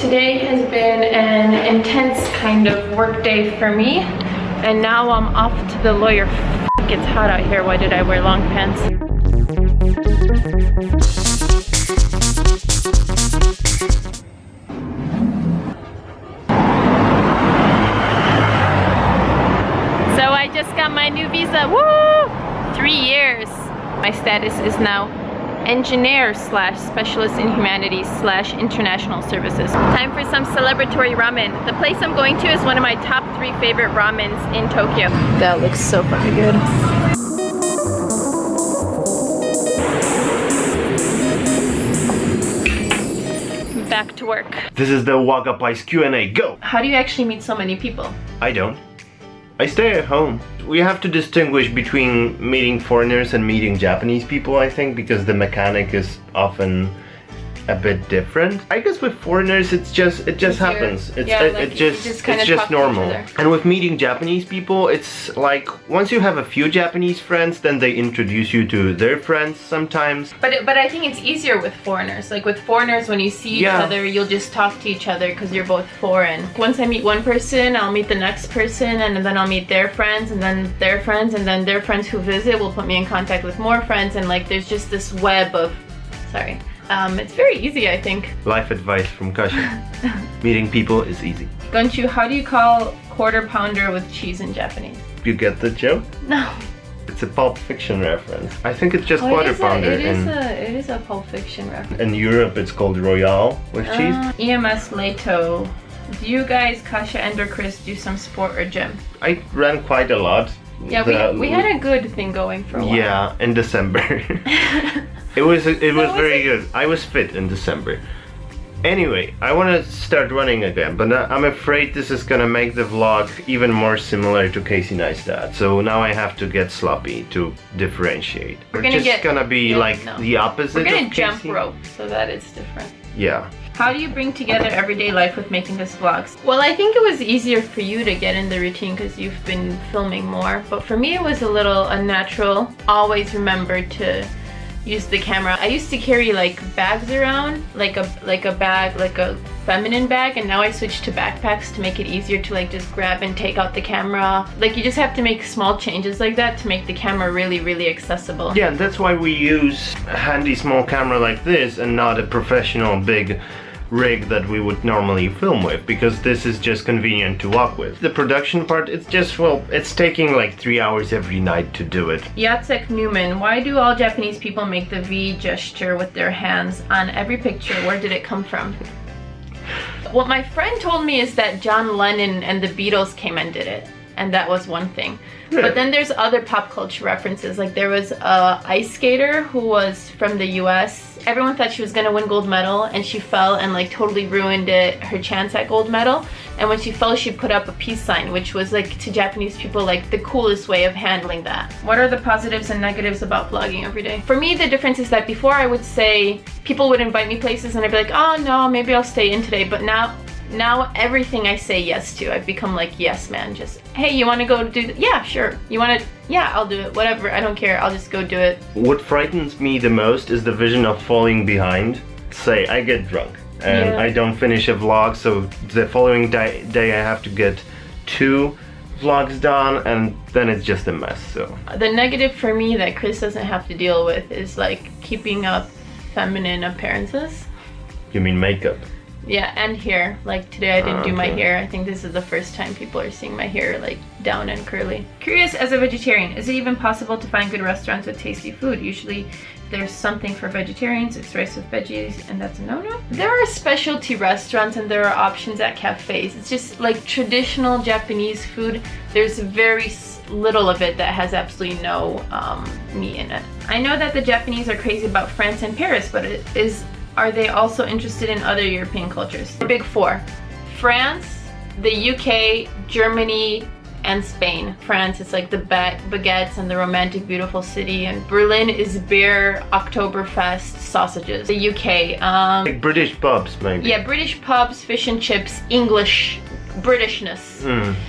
Today has been an intense kind of work day for me, and now I'm off to the lawyer. It's hot out here. Why did I wear long pants? So I just got my new visa. Woo! 3 years. My status is now engineer / specialist in humanities / international services. Time for some celebratory ramen. The place I'm going to is one of my top 3 favorite ramens in Tokyo. That looks so fucking good. Back to work. This is the Wagapai's Q&A. Go! How do you actually meet so many people? I don't. I stay at home. We have to distinguish between meeting foreigners and meeting Japanese people, I think, because the mechanic is often a bit different. I guess with foreigners it just happens. It's just normal. And with meeting Japanese people, it's like once you have a few Japanese friends, then they introduce you to their friends sometimes. But I think it's easier with foreigners. Like with foreigners, when you see each other, you'll just talk to each other because you're both foreign. Once I meet one person, I'll meet the next person, and then I'll meet their friends, and then their friends, and then their friends who visit will put me in contact with more friends, and like there's just this web of, it's very easy, I think. Life advice from Kasia. Meeting people is easy. How do you call quarter pounder with cheese in Japanese? You get the joke? No. It's a Pulp Fiction reference. I think it's just quarter pounder. It is a Pulp Fiction reference. In Europe it's called Royale with cheese. EMS Leto. Do you guys, Kasia and or Chris, do some sport or gym? I ran quite a lot. Yeah, we had a good thing going for a while. Yeah, in December. It was very good. I was fit in December. Anyway, I want to start running again, but I'm afraid this is gonna make the vlog even more similar to Casey Neistat. So now I have to get sloppy to differentiate. We're just gonna be the opposite. We're gonna of jump Casey. rope so that it's different. Yeah. How do you bring together everyday life with making this vlogs? Well, I think it was easier for you to get in the routine because you've been filming more, but for me it was a little unnatural. Always remember to use the camera. I used to carry like bags around, like a feminine bag, and now I switched to backpacks to make it easier to like just grab and take out the camera. Like you just have to make small changes like that to make the camera really, really accessible. Yeah, that's why we use a handy small camera like this and not a professional big rig that we would normally film with, because this is just convenient to walk with. The production part, it's just, well, it's taking like 3 hours every night to do it. Jacek Newman, why do all Japanese people make the V gesture with their hands on every picture? Where did it come from? What my friend told me is that John Lennon and the Beatles came and did it, and that was one thing. Yeah. But then there's other pop culture references. Like there was a ice skater who was from the US. Everyone thought she was gonna win gold medal, and she fell and like totally ruined her chance at gold medal. And when she fell, she put up a peace sign, which was like to Japanese people like the coolest way of handling that. What are the positives and negatives about vlogging every day? For me, the difference is that before I would say, people would invite me places and I'd be like, oh no, maybe I'll stay in today. But now everything I say yes to, I've become like yes man. Just, hey, you want to go do that? Yeah, sure. You want to? Yeah, I'll do it. Whatever, I don't care. I'll just go do it. What frightens me the most is the vision of falling behind. Say I get drunk and I don't finish a vlog, so the following day I have to get 2 vlogs done, and then it's just a mess. So the negative for me that Chris doesn't have to deal with is like keeping up feminine appearances. You mean makeup? Yeah, and hair. Like today I didn't do my hair. I think this is the first time people are seeing my hair like down and curly. Curious, as a vegetarian, is it even possible to find good restaurants with tasty food? Usually there's something for vegetarians, it's rice with veggies, and that's a no-no. There are specialty restaurants and there are options at cafes. It's just like traditional Japanese food, there's very little of it that has absolutely no meat in it. I know that the Japanese are crazy about France and Paris, but are they also interested in other European cultures? The big 4. France, the UK, Germany, and Spain. France is like the baguettes and the romantic, beautiful city, and Berlin is beer, Oktoberfest, sausages. The UK, like British pubs, maybe. Yeah, British pubs, fish and chips, English, Britishness.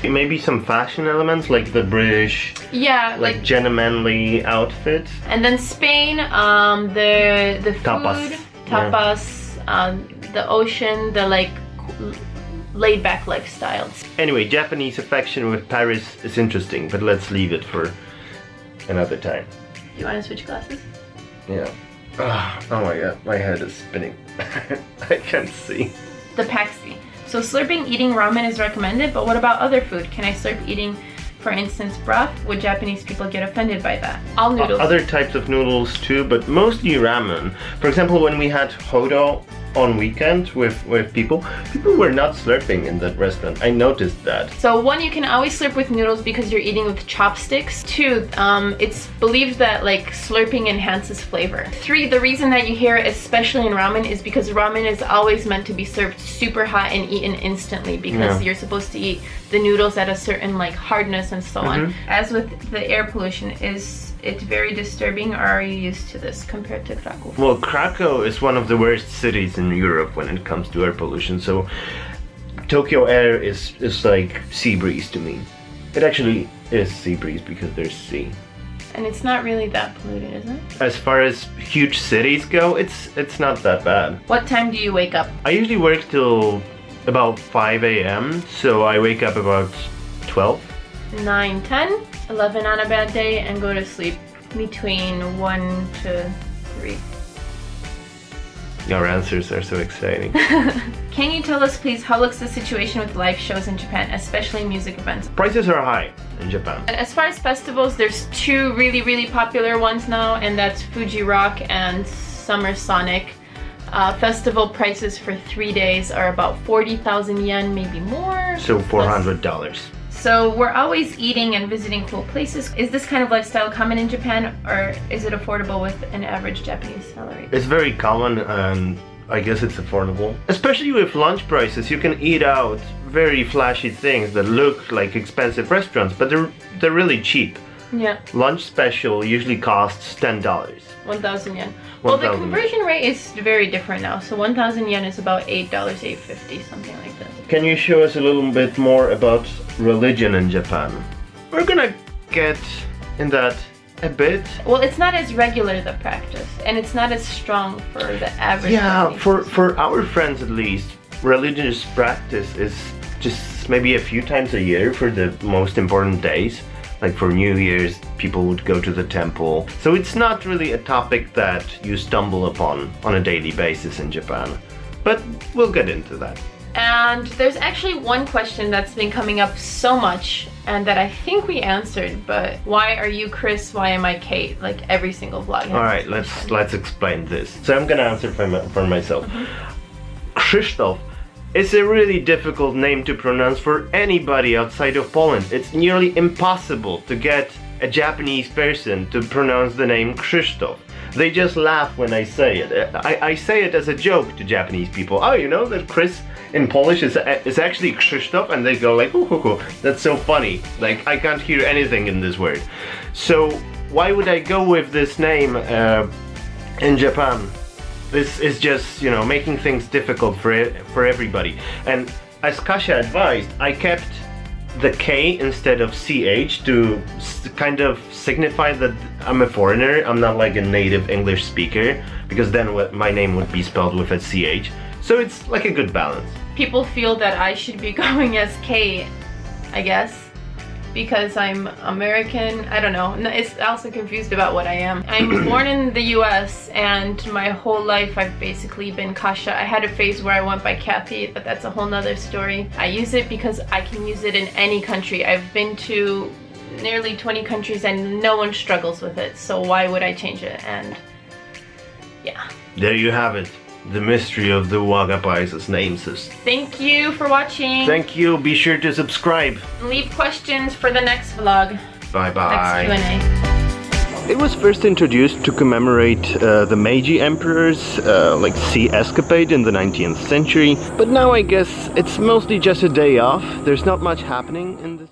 Maybe some fashion elements, like the British, like gentlemanly outfit. And then Spain, the food. Tapas. Tapas, the ocean, the like laid-back lifestyle. Anyway, Japanese affection with Paris is interesting, but let's leave it for another time. You want to switch glasses? Yeah. Oh my god, my head is spinning. I can't see. The Paxi. So slurping eating ramen is recommended, but what about other food? Can I slurp eating, for instance, broth? Would Japanese people get offended by that? All noodles. Other types of noodles too, but mostly ramen. For example, when we had Hodo on weekend with people were not slurping in that restaurant. I noticed that. So 1, you can always slurp with noodles because you're eating with chopsticks. 2, it's believed that like slurping enhances flavor. 3, the reason that you hear it, especially in ramen, is because ramen is always meant to be served super hot and eaten instantly because you're supposed to eat the noodles at a certain like hardness and so on. As with the air pollution, is it very disturbing, or are you used to this compared to Krakow? Well, Krakow is one of the worst cities in Europe when it comes to air pollution, so Tokyo air is like sea breeze to me. It actually is sea breeze because there's sea. And it's not really that polluted, is it? As far as huge cities go, it's not that bad. What time do you wake up? I usually work till about 5 a.m., so I wake up about 12. 9, 10, 11 on a bad day, and go to sleep between 1 to 3. Your answers are so exciting. Can you tell us please how looks the situation with live shows in Japan, especially music events? Prices are high in Japan. As far as festivals, there's 2 really popular ones now, and that's Fuji Rock and Summer Sonic. Festival prices for 3 days are about 40,000 yen, maybe more. So $400. So we're always eating and visiting cool places. Is this kind of lifestyle common in Japan, or is it affordable with an average Japanese salary? It's very common, and I guess it's affordable. Especially with lunch prices, you can eat out very flashy things that look like expensive restaurants, but they're really cheap. Yeah. Lunch special usually costs $10. 1,000 yen. Well, the conversion rate is very different now. So 1,000 yen is about $8, $8.50, something like that. Can you show us a little bit more about religion in Japan? We're gonna get in that a bit. Well, it's not as regular, the practice, and it's not as strong for the average. Yeah, for our friends at least, religious practice is just maybe a few times a year for the most important days. Like for New Year's, people would go to the temple. So it's not really a topic that you stumble upon on a daily basis in Japan. But we'll get into that. And there's actually one question that's been coming up so much and that I think we answered, but why are you Chris, why am I Kate? Like every single vlog. Alright, let's explain this. So I'm gonna answer for myself. Krzysztof is a really difficult name to pronounce for anybody outside of Poland. It's nearly impossible to get a Japanese person to pronounce the name Krzysztof. They just laugh when I say it. I say it as a joke to Japanese people. Oh, you know that Chris in Polish is actually Krzysztof? And they go like, ooh, that's so funny. Like, I can't hear anything in this word. So why would I go with this name in Japan? This is just, you know, making things difficult for everybody. And as Kasia advised, I kept the K instead of CH to kind of signify that I'm a foreigner. I'm not like a native English speaker, because then my name would be spelled with a CH. So it's like a good balance. People feel that I should be going as K, I guess, because I'm American. I don't know. It's also confused about what I am. I'm born in the US, and my whole life I've basically been Kasia. I had a phase where I went by Kathy, but that's a whole nother story. I use it because I can use it in any country. I've been to nearly 20 countries and no one struggles with it, so why would I change it? And yeah. There you have it. The mystery of the Wagapaisa's names. Thank you for watching. Thank you. Be sure to subscribe. Leave questions for the next vlog. Bye-bye. Next Q&A. It was first introduced to commemorate the Meiji Emperor's sea escapade in the 19th century, but now I guess it's mostly just a day off. There's not much happening in this.